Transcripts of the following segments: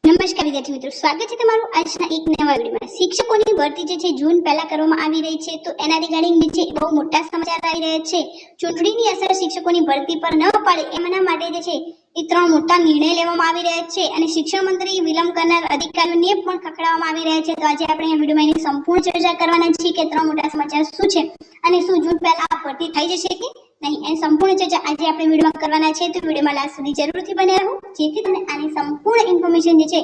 નમસ્કાર વિદ્યાર્થી મિત્રો, સ્વાગત છે તમારું આજના એક નવા વિડીયોમાં। શિક્ષકોની ભરતી જે છે જૂન પહેલા કરવામાં આવી રહી છે, તો એના રિગાર્ડિંગ જે છે બહુ મોટા સમાચાર આવી રહ્યા છે। ચૂંટણીની અસર શિક્ષકોની ભરતી પર ન પડે એમના માટે જે છે એ 3 મોટા નિર્ણય લેવામાં આવી રહ્યા છે અને શિક્ષણ મંત્રી વિલંબ કરનાર અધિકારીઓને પણ ખખડાવવામાં આવી રહ્યા છે। તો આજે આપણે આ વિડીયોમાં એની સંપૂર્ણ ચર્ચા કરવાના છીએ કે 3 મોટા સમાચાર શું છે અને શું જૂન પહેલા ભરતી થઈ જશે કે નહીં, એની સંપૂર્ણ ચર્ચા આજે આપણે વિડીયોમાં કરવાના છે। તો વિડીયોમાં લાસ્ટ સુધી જરૂરથી બન્યા રહો, જેથી તમને આની સંપૂર્ણ ઇન્ફોર્મેશન જે છે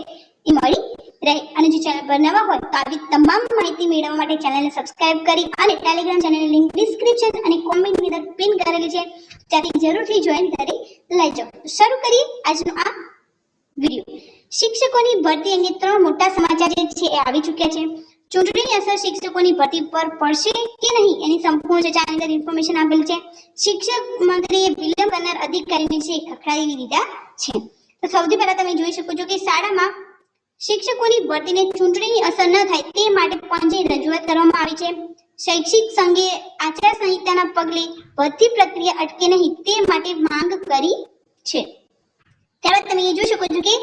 એ મળી રહે। અને જો ચેનલ પર નવા હોય તો આવી તમામ માહિતી મેળવવા માટે ચેનલને સબસ્ક્રાઇબ કરી અને ટેલિગ્રામ ચેનલની લિંક ડિસ્ક્રિપ્શન અને કોમેન્ટની અંદર પિન કરેલી છે, ત્યાંથી જરૂરથી જોઈન કરી લેજો। શરૂ કરીએ આજનો આ વિડીયો। શિક્ષકોની ભરતી અંગે 3 મોટા સમાચાર જે છે એ આવી ચૂક્યા છે। ચૂંટણીની અસર શિક્ષકોની ભરતી પર પડશે કે નહીં એની સંપૂર્ણ ચર્ચાની અંદર ઇન્ફોર્મેશન આપેલ છે। શિક્ષક મંત્રીએ વિલંબ કરનાર અધિકારીને છે ખખડાવી દીધા છે। તો સૌથી પહેલા તમે જોઈ શકો છો કે શાળામાં શિક્ષકોની ભરતીને ચૂંટણીની અસર ન થાય તે માટે પંચે રજૂઆત કરવામાં આવી છે। શૈક્ષિક સંઘે આચાર સંહિતાના પગલે ભરતી પ્રક્રિયા અટકે નહીં તે માટે માંગ કરી છે। ત્યારબાદ તમે જોઈ શકો છો કે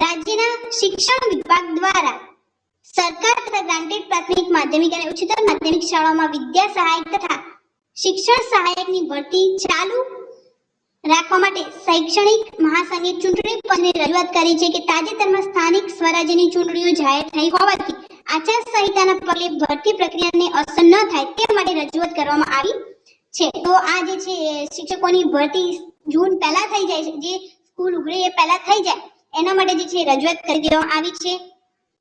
રાજ્યના શિક્ષણ વિભાગ દ્વારા સરકાર તથા ગ્રાન્ટેડ પ્રાથમિક માધ્યમિક અને ઉચ્ચતર માધ્યમિક શાળાઓમાં વિદ્યા સહાયક તથા શિક્ષણ સહાયકની ભરતી ચાલુ રાખવા માટે શૈક્ષણિક મહાસંઘે ચૂંટણી પંચને રજૂઆત કરી છે કે તાજેતરમાં સ્થાનિક સ્વરાજ્યની ચૂંટણીઓ જાહેર થઈ હોવાથી આચાર સંહિતાના પગલે ભરતી પ્રક્રિયાને અસર ન થાય તે માટે રજૂઆત કરવામાં આવી છે। તો આ જે છે શિક્ષકોની ભરતી જૂન પહેલા થઈ જાય છે, જે સ્કૂલ ઉઘડે એ પહેલા થઈ જાય એના માટે જે છે રજૂઆત કરી દેવામાં આવી છે,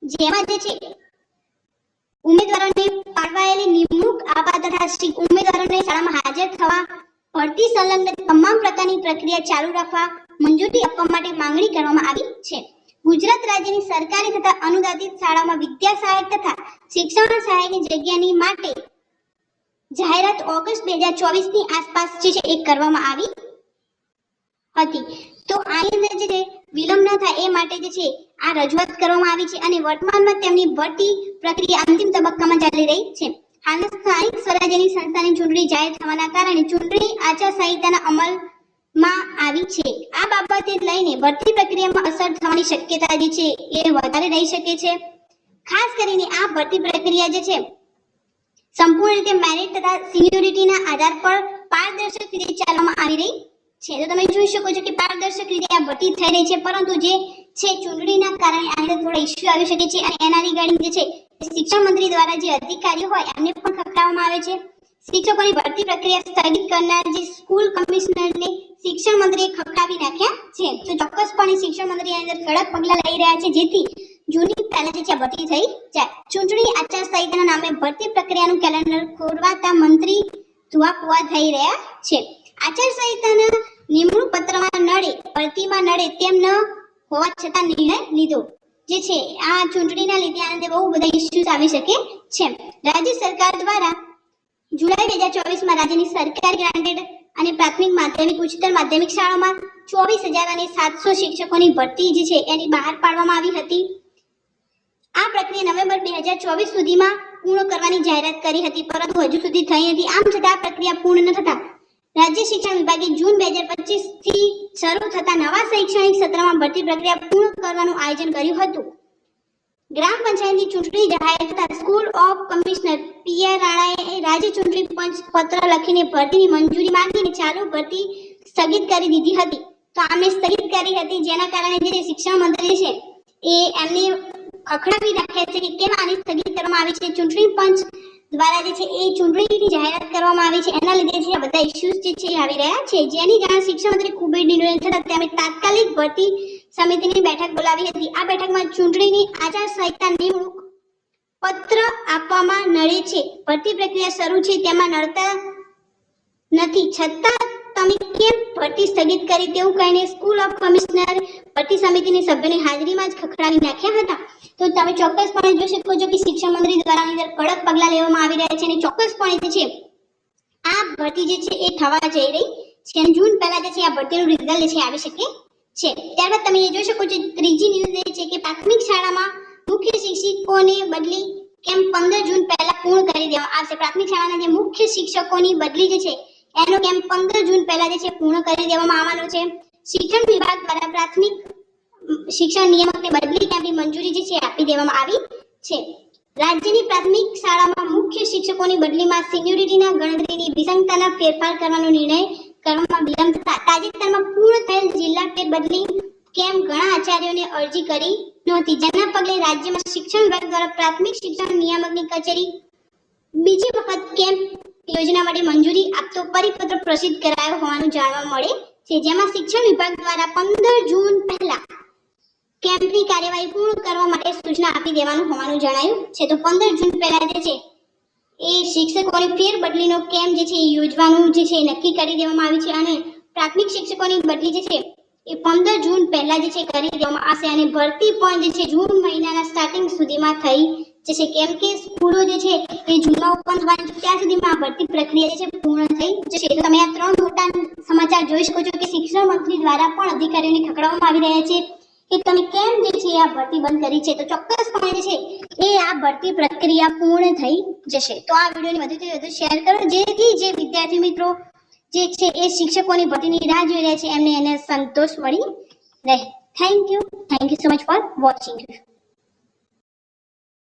જેમાં જે છે ઉમેદવારોને ફાળવાયેલી નિમણૂક આપવા તથા ઉમેદવારોને શાળામાં હાજર થવા ભરતી સંલગ્ન તમામ પ્રકારની પ્રક્રિયા ચાલુ રાખવા મંજૂરી આપવા માટે માંગણી કરવામાં આવી છે। ગુજરાત રાજ્યની સરકારી તથા અનુદાનિત શાળામાં વિદ્યા સહાયક તથા શિક્ષણ સહાયકની જગ્યાની માટે જાહેરાત ઓગસ્ટ 2024 ની આસપાસ જે છે એ કરવામાં આવી હતી। તો આની અંદર જે છે વિલંબ ન થાય એ માટે જે છે આ રજૂઆત કરવામાં આવી છે અને વર્તમાનમાં તેમની ભરતી પ્રક્રિયા અંતિમ તબક્કામાં ચાલી રહી છે। હાલમાં સ્થાનિક સ્વરાજ્યની સંસ્થાની ચૂંટણી જાહેર થવાના કારણે ચૂંટણી આચાર સંહિતાના અમલમાં આવી છે। આ બાબતે લઈને ભરતી પ્રક્રિયામાં અસર થવાની શક્યતા જે છે એ વધારે રહી શકે છે। ખાસ કરીને આ ભરતી પ્રક્રિયા જે છે સંપૂર્ણ રીતે મેરિટ તથા સિનિયોરિટીના આધાર પર પારદર્શક રીતે ચાલવામાં આવી રહી છે। તો તમે જોઈ શકો છો કે પારદર્શક રીતે આ ભરતી થઈ રહી છે, પરંતુ જે છે ચૂંટણીના કારણે આની અંદર થોડા ઇશ્યુ આવી શકે છે અને એના રિગાર્ડિંગ જે છે શિક્ષણ મંત્રી દ્વારા જે અધિકારીઓ હોય એમને પણ ખખડાવવામાં આવે છે। શિક્ષકોની ભરતી પ્રક્રિયા સ્થગિત કરનાર જે સ્કૂલ કમિશનરને શિક્ષણ મંત્રીએ ખખડાવી નાખ્યા છે। તો ચોક્કસપણે શિક્ષણ મંત્રી આની અંદર કડક પગલાં લઈ રહ્યા છે, જેથી જૂની પહેલા જે છે ભરતી થઈ જાય। ચૂંટણી આચાર સંહિતાના નામે ભરતી પ્રક્રિયાનું કેલેન્ડર ખોરવાતા મંત્રી ધુઆકુઆ થઈ રહ્યા છે। આચાર સંહિતાના નિમણૂક પત્રમાં નડે ભરતીમાં નડે તેમ ન હોવા છતાં નિર્ણય લીધો જે છે આ ચૂંટણીના લીધે આને બહુ બધા ઇશ્યુઝ આવી શકે છે। રાજ્ય સરકાર દ્વારા જુલાઈ 2024 માં રાજ્યની સરકારી ગ્રાન્ટેડ અને પ્રાથમિક માધ્યમિક ઉચ્ચતર માધ્યમિક શાળાઓમાં 24,700 શિક્ષકોની ભરતી જે છે એની બહાર પાડવામાં આવી હતી। આ પ્રક્રિયા નવેમ્બર 2024 સુધીમાં પૂર્ણ કરવાની જાહેરાત કરી હતી, પરંતુ હજુ સુધી થઈ નથી। આમ છતાં આ પ્રક્રિયા પૂર્ણ ન થતા રાજ્ય શિક્ષણ વિભાગે જૂન 2025 થી શરૂ થતા નવા શૈક્ષણિક સત્રમાં ભરતી પ્રક્રિયા પૂર્ણ કરવાનું આયોજન કર્યું હતું। ગ્રામ પંચાયતની ચૂંટણી જાહેર થતા સ્કૂલ ઓફ કમિશનર પીઆર રાણાએ રાજ્ય ચૂંટણી પંચ પત્ર લખીને ભરતીની મંજૂરી માંગીને ચાલુ ભરતી સ્થગિત કરી દીધી હતી। તો આમે સ્થગિત કરી હતી, જેના કારણે જે શિક્ષણ મંત્રી છે એ એમને ખખડાવી નાખ્યા છે કે કેમ આની સ્થગિત કરવામાં આવી છે। ચૂંટણી પંચ દ્વારા જે છે એ ચૂંટણીની જાહેરાત કરવામાં આવી છે, એના લીધે જે બધા ઇશ્યુઝ જે છે આવી રહ્યા છે, જેની જાણ શિક્ષણ મંત્રી ખૂબ જ નિર્ણય થતા તેમણે તાત્કાલિક ભરતી સમિતિની બેઠક બોલાવી હતી। આ બેઠકમાં ચૂંટણીની આચાર સંહિતા નિમણૂક પત્ર આપવામાં નડે છે, ભરતી પ્રક્રિયા શરૂ છે તેમાં નડતા નથી, છતાં તમે કેમ ભરતી સ્થગિત કરી તેવું કહીને સ્કૂલ ઓફ કમિશનર ભરતી સમિતિની સભ્યોની હાજરીમાં જ ખખડાવી નાખ્યા હતા। તો તમે ચોક્કસપણે જોઈ શકો છો કે શિક્ષણ મંત્રી દ્વારા અંદર કડક પગલાં લેવામાં આવી રહ્યા છે અને ચોક્કસપણે જે છે આ ભરતી જે છે એ થવા જઈ રહી છે અને જૂન પહેલા જે છે આ ભરતીનું રિઝલ્ટ જે છે આવી શકે છે। ત્યારબાદ તમે જોઈ શકો છો ત્રીજી ન્યૂઝ એ છે કે પ્રાથમિક શાળામાં મુખ્ય શિક્ષકોની બદલી કેમ 15 જૂન પહેલા પૂર્ણ કરી દેવામાં આવશે। પ્રાથમિક શાળાના જે મુખ્ય શિક્ષકોની બદલી જે છે એનો કેમ 15 જૂન પહેલા જે છે પૂર્ણ કરી દેવામાં આવવાનો છે। શિક્ષણ વિભાગ દ્વારા પ્રાથમિક શિક્ષણ નિયામકને બદલી કેમ્પની મંજૂરી જે છે આપી દેવામાં આવી છે. રાજ્યની પ્રાથમિક શાળામાં મુખ્ય શિક્ષકોની બદલીમાં સિનિયોરિટીના ગણતરીની વિસંગતતાના ફેરફાર કરવાનો નિર્ણય કરવામાં વિલંબ થતા તાજેતરમાં પૂર્ણ થયેલ જિલ્લા ફેરબદલી કેમ ઘણા આચાર્યોને અરજી કરી નહોતી, જેના પગલે રાજ્યમાં શિક્ષણ વિભાગ દ્વારા પ્રાથમિક શિક્ષણ નિયામકની કચેરી બીજી વખત કેમ્પ યોજના માટે મંજૂરી આપતો પરિપત્ર પ્રસિદ્ધ કરાયો હોવાનું જાણવા મળે છે, જેમાં શિક્ષણ વિભાગ દ્વારા 15 જૂન પહેલા કેમ્પની કાર્યવાહી પૂર્ણ કરવા માટે સૂચના આપી દેવાનું હોવાનું જણાયું છે. તો 15 જૂન પહેલા જે છે એ શિક્ષકોની ફેરબદલીનો કેમ્પ જે છે એ યોજવાનું જે છે નક્કી કરી દેવામાં આવ્યું છે અને પ્રાથમિક શિક્ષકોની બદલી જે છે એ 15 જૂન પહેલા જે છે કરી દેવામાં આવશે અને ભરતી પણ જે છે જૂન મહિનાના સ્ટાર્ટિંગ સુધીમાં થઈ જશે, કેમ કે સ્કૂલો જે છે એ જૂનમાં ઓપન થવાની ત્યાં સુધીમાં ભરતી પ્રક્રિયા જે છે પૂર્ણ થઈ જશે. તો તમે આ 3 મોટા સમાચાર જોઈ શકો છો કે શિક્ષણ મંત્રી દ્વારા પણ અધિકારીઓને ખકડાવવામાં આવી રહ્યા છે કે તમે કેમ જે છે આ ભરતી બંધ કરી છે. તો ચોક્કસપણે જે છે એ આ ભરતી પ્રક્રિયા પૂર્ણ થઈ જશે. તો આ વિડીયોને વધુથી વધુ શેર કરો જેથી જે વિદ્યાર્થી મિત્રો જે છે એ શિક્ષકોની ભરતીની રાહ જોઈ રહ્યા છે એમને એને સંતોષ મળી રહે. Thank you so much for watching.